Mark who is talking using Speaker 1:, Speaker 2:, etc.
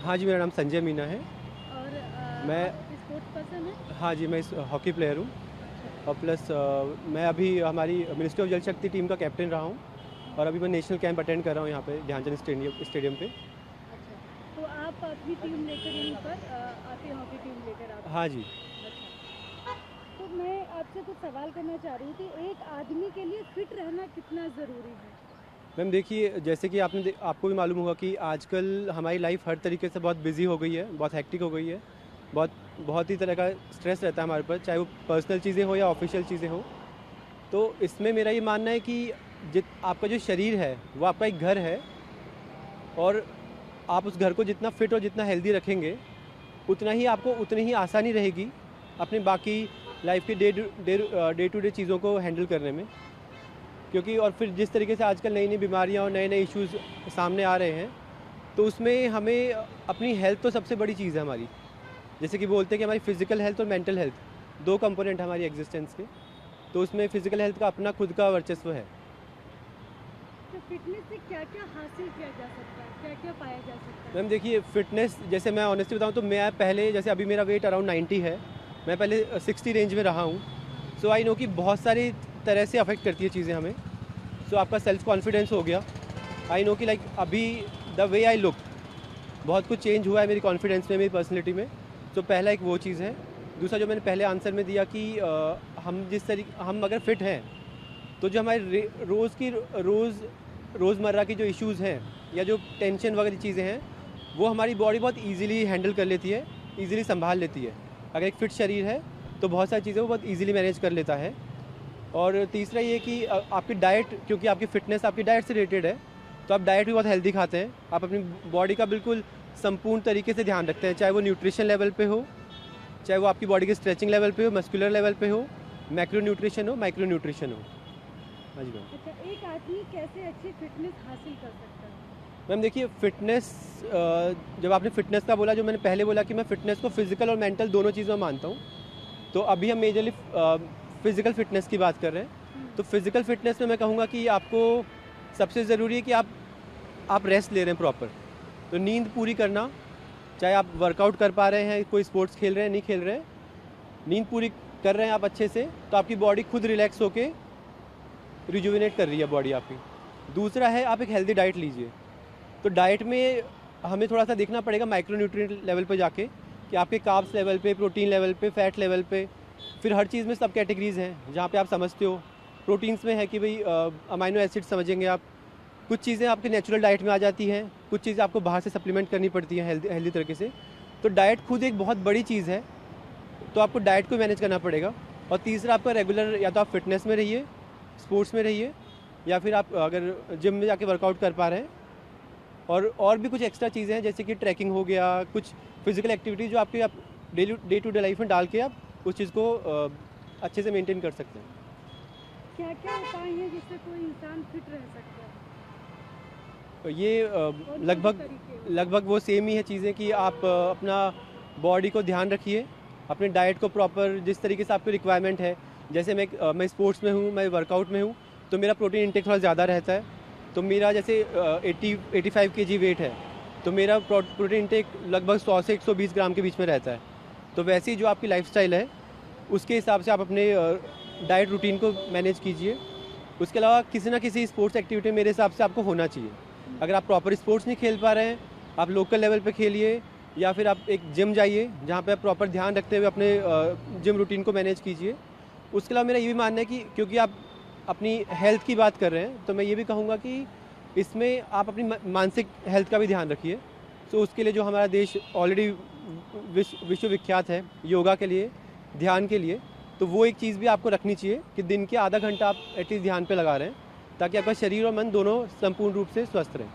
Speaker 1: हाँ जी, मेरा नाम संजय मीना है।
Speaker 2: और
Speaker 1: मैं
Speaker 2: आप स्पोर्ट्स पर्सन हैं?
Speaker 1: हाँ जी, मैं इस हॉकी प्लेयर हूँ
Speaker 2: अच्छा,
Speaker 1: और प्लस मैं अभी हमारी मिनिस्ट्री ऑफ जल शक्ति टीम का कैप्टन रहा हूँ और अभी मैं नेशनल कैंप अटेंड कर रहा हूँ यहाँ पे ध्यानचंद स्टेडियम पे।
Speaker 2: अच्छा। तो आप अपनी टीम लेकर यहीं पर आते हैं, हॉकी टीम लेकर आते हैं?
Speaker 1: हाँ जी।
Speaker 2: अच्छा। तो मैं आपसे कुछ सवाल करना चाह रही हूँ कि एक आदमी के लिए फिट रहना कितना ज़रूरी है?
Speaker 1: मैम देखिए, जैसे कि आपको भी मालूम होगा कि आजकल हमारी लाइफ हर तरीके से बहुत बिज़ी हो गई है, बहुत हेक्टिक हो गई है। बहुत बहुत ही तरह का स्ट्रेस रहता है हमारे ऊपर, चाहे वो पर्सनल चीज़ें हो या ऑफ़िशियल चीज़ें हो। तो इसमें मेरा ये मानना है कि आपका जो शरीर है, वो आपका एक घर है और आप उस घर को जितना फिट और जितना हेल्दी रखेंगे, उतना ही आपको उतनी ही आसानी रहेगी अपने बाकी लाइफ के डे टू डे चीज़ों को हैंडल करने में। क्योंकि और फिर जिस तरीके से आजकल नई नई बीमारियां और नए नए इश्यूज़ सामने आ रहे हैं, तो उसमें हमें अपनी हेल्थ तो सबसे बड़ी चीज़ है हमारी। जैसे कि बोलते हैं कि हमारी फ़िज़िकल हेल्थ और मेंटल हेल्थ, दो कंपोनेंट हमारी एग्जिस्टेंस के। तो उसमें फ़िज़िकल हेल्थ का अपना खुद का वर्चस्व है।
Speaker 2: तो फिटनेस से क्या-क्या हासिल किया जा सकता है? क्या-क्या पाया जा सकता है?
Speaker 1: मैम देखिए, फ़िटनेस जैसे मैं ऑनेस्टली बताऊँ तो मैं पहले, जैसे अभी मेरा वेट अराउंड 90 है, मैं पहले 60 रेंज में रहा हूँ। सो आई नो कि बहुत सारी तरह से अफ़ेक्ट करती है चीज़ें हमें। सो आपका सेल्फ कॉन्फिडेंस हो गया। आई नो कि लाइक अभी द वे आई लुक, बहुत कुछ चेंज हुआ है मेरी कॉन्फिडेंस में, मेरी पर्सनैलिटी में। तो पहला एक वो चीज़ है। दूसरा जो मैंने पहले आंसर में दिया कि हम अगर फिट हैं, तो जो हमारे रोज़मर्रा की जो इश्यूज़ हैं या जो टेंशन वगैरह चीज़ें हैं, वो हमारी बॉडी बहुत ईज़िली हैंडल कर लेती है, ईज़िली सँभाल लेती है। अगर एक फ़िट शरीर है, तो बहुत सारी चीज़ें वो बहुत ईज़िली मैनेज कर लेता है। और तीसरा ये कि आपकी डाइट, क्योंकि आपकी फ़िटनेस आपकी डाइट से रिलेटेड है, तो आप डाइट भी बहुत हेल्दी खाते हैं। आप अपनी बॉडी का बिल्कुल संपूर्ण तरीके से ध्यान रखते हैं, चाहे वो न्यूट्रिशन लेवल पे हो, चाहे वो आपकी बॉडी के स्ट्रेचिंग लेवल पे हो, मस्कुलर लेवल पे हो, मैक्रो न्यूट्रिशन हो, माइक्रो न्यूट्रिशन हो। हाँ जी मैम।
Speaker 2: अच्छा, एक आदमी कैसे अच्छी फिटनेस हासिल कर सकता है?
Speaker 1: मैम देखिए, फ़िटनेस, जब आपने फ़िटनेस का बोला, जो मैंने पहले बोला कि मैं फ़िटनेस को फ़िज़िकल और मेंटल दोनों चीज़ों में मानता हूँ। तो अभी हम मेजरली फ़िज़िकल फ़िटनेस की बात कर रहे हैं। तो फ़िज़िकल फ़िटनेस में मैं कहूँगा कि आपको सबसे ज़रूरी है कि आप रेस्ट ले रहे हैं प्रॉपर। तो नींद पूरी करना, चाहे आप वर्कआउट कर पा रहे हैं, कोई स्पोर्ट्स खेल रहे हैं, नहीं खेल रहे हैं, नींद पूरी कर रहे हैं आप अच्छे से, तो आपकी बॉडी खुद रिलैक्स होके रिजुविनेट कर रही है बॉडी आपकी। दूसरा है, आप एक हेल्दी डाइट लीजिए। तो डाइट में हमें थोड़ा सा देखना पड़ेगा माइक्रो न्यूट्रिएंट लेवल पे जाके, कि आपके कार्ब्स लेवल पे, प्रोटीन लेवल पे, फैट लेवल पे, फिर हर चीज़ में सब कैटेगरीज़ हैं जहाँ पे आप समझते हो। प्रोटीन्स में है कि भाई अमाइनो एसिड समझेंगे आप। कुछ चीज़ें आपके नेचुरल डाइट में आ जाती हैं, कुछ चीज़ें आपको बाहर से सप्लीमेंट करनी पड़ती हैं हेल्दी हेल्दी तरीके से। तो डाइट खुद एक बहुत बड़ी चीज़ है, तो आपको डाइट को मैनेज करना पड़ेगा। और तीसरा, आपका रेगुलर, या तो आप फिटनेस में रहिए, स्पोर्ट्स में रहिए, या फिर आप अगर जिम में जाके वर्कआउट कर पा रहे हैं, और भी कुछ एक्स्ट्रा चीज़ें हैं जैसे कि ट्रैकिंग हो गया, कुछ फिजिकल एक्टिविटी जो आपके आप डे टू डे लाइफ में डाल के आप उस चीज़ को अच्छे से मेंटेन कर सकते हैं।
Speaker 2: क्या-क्या उपाय हैं जिससे कोई इंसान फिट रह सकता है?
Speaker 1: तो ये
Speaker 2: कौन-कौन से
Speaker 1: लगभग
Speaker 2: तरीके हैं?
Speaker 1: लगभग वो सेम ही है चीज़ें कि आप अपना बॉडी को ध्यान रखिए, अपने डाइट को प्रॉपर जिस तरीके से आपकी रिक्वायरमेंट है। जैसे मैं स्पोर्ट्स में हूँ, मैं वर्कआउट में हूँ, तो मेरा प्रोटीन इंटेक थोड़ा ज़्यादा रहता है। तो मेरा जैसे 85 केजी वेट है, तो मेरा प्रोटीन इंटेक लगभग 100 से 120 ग्राम के बीच में रहता है। तो वैसे ही जो आपकी लाइफ़स्टाइल है, उसके हिसाब से आप अपने डाइट रूटीन को मैनेज कीजिए। उसके अलावा किसी ना किसी स्पोर्ट्स एक्टिविटी मेरे हिसाब से आपको होना चाहिए। अगर आप प्रॉपर स्पोर्ट्स नहीं खेल पा रहे हैं, आप लोकल लेवल पे खेलिए, या फिर आप एक जिम जाइए जहाँ पे आप प्रॉपर ध्यान रखते हुए अपने जिम रूटीन को मैनेज कीजिए। उसके अलावा मेरा ये भी मानना है कि क्योंकि आप अपनी हेल्थ की बात कर रहे हैं, तो मैं ये भी कहूँगा कि इसमें आप अपनी मानसिक हेल्थ का भी ध्यान रखिए। तो उसके लिए जो हमारा देश ऑलरेडी विश्व विख्यात है योगा के लिए, ध्यान के लिए, तो वो एक चीज़ भी आपको रखनी चाहिए कि दिन के आधा घंटा आप एटलीस्ट ध्यान पे लगा रहे हैं, ताकि आपका शरीर और मन दोनों संपूर्ण रूप से स्वस्थ रहें।